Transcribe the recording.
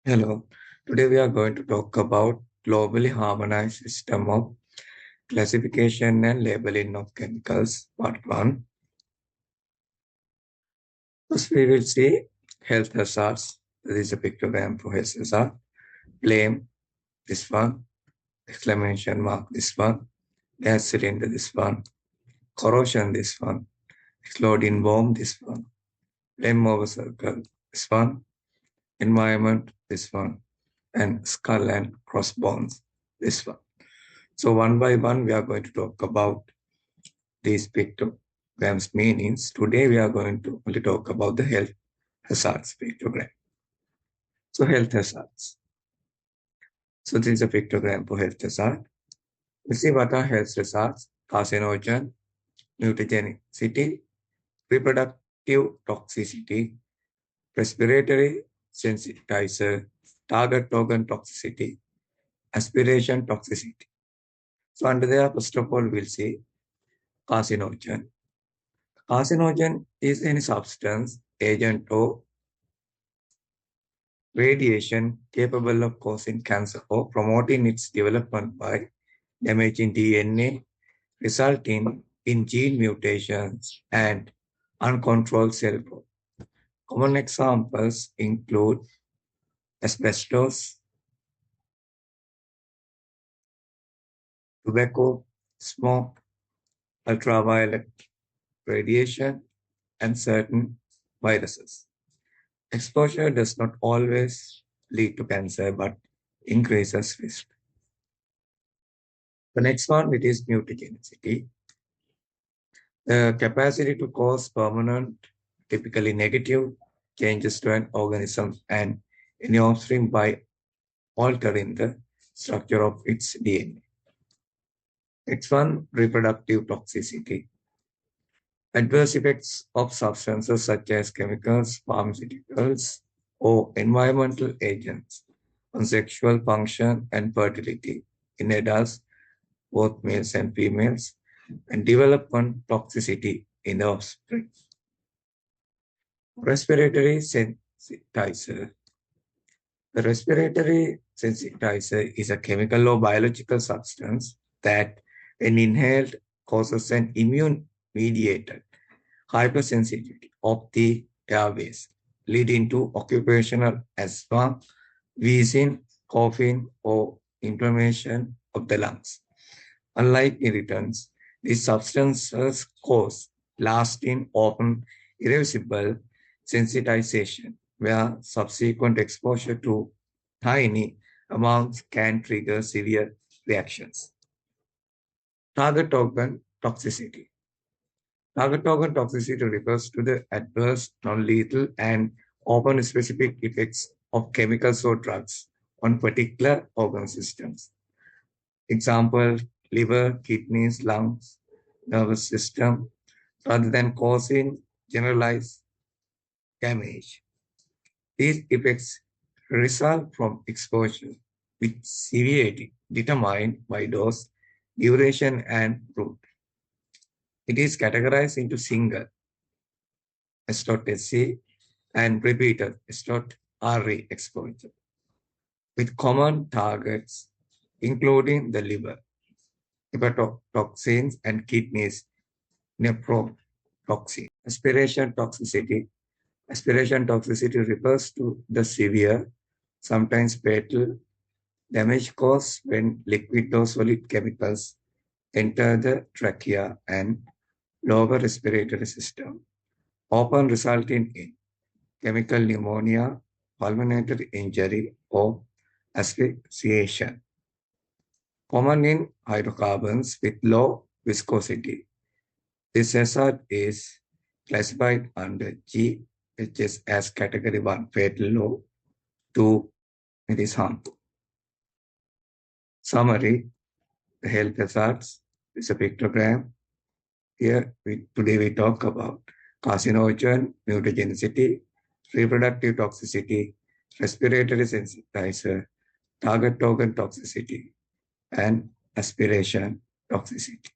Hello, today we are going to talk about globally harmonized system of classification and labeling of chemicals, part 1. First we will see health hazards. This is a pictogram for health hazard. Flame, this one. Exclamation mark, this one. Gas cylinder, this one. Corrosion, this one. Exploding bomb, this one. Flame over circle, this one. Environment, this one. And skull and crossbones, this one. So one by one, we are going to talk about these pictograms meanings. Today, we are going to only talk about the health hazards pictogram. So health hazards. So this is a pictogram for health hazard. We see what are health hazards: carcinogen, mutagenicity, reproductive toxicity, respiratory sensitizer, target organ toxicity, aspiration toxicity. So under there, first of all, we'll see carcinogen. Carcinogen is any substance, agent, or radiation capable of causing cancer or promoting its development by damaging DNA, resulting in gene mutations and uncontrolled cell growth. Common examples include asbestos, tobacco, smoke, ultraviolet radiation, and certain viruses. Exposure does not always lead to cancer, but increases risk. The next one, it is mutagenicity. The capacity to cause permanent, typically negative, changes to an organism and any offspring by altering the structure of its DNA. Next one, reproductive toxicity. Adverse effects of substances such as chemicals, pharmaceuticals, or environmental agents on sexual function and fertility in adults, both males and females, and development toxicity in the offspring. Respiratory sensitizer. The respiratory sensitizer is a chemical or biological substance that, when inhaled, causes an immune-mediated hypersensitivity of the airways, leading to occupational asthma, wheezing, coughing, or inflammation of the lungs. Unlike irritants, these substances cause lasting, often irreversible sensitization, where subsequent exposure to tiny amounts can trigger severe reactions. Target organ toxicity. Target organ toxicity refers to the adverse, non-lethal, and often specific effects of chemicals or drugs on particular organ systems. Example, liver, kidneys, lungs, nervous system, rather than causing generalized damage. These effects result from exposure with severity determined by dose, duration, and route. It is categorized into single S.SC and repeated S.RE exposure with common targets including the liver, hepatotoxins, and kidneys, nephrotoxin. Aspiration toxicity. Aspiration toxicity refers to the severe, sometimes fatal, damage caused when liquid or solid chemicals enter the trachea and lower respiratory system, often resulting in chemical pneumonia, pulmonary injury, or asphyxiation. Common in hydrocarbons with low viscosity. This hazard is classified under GHS as category 1 fatal, low 2 it is harmful. Summary, the health hazards is a pictogram. Here today we talk about carcinogen, mutagenicity, reproductive toxicity, respiratory sensitizer, target organ toxicity, and aspiration toxicity.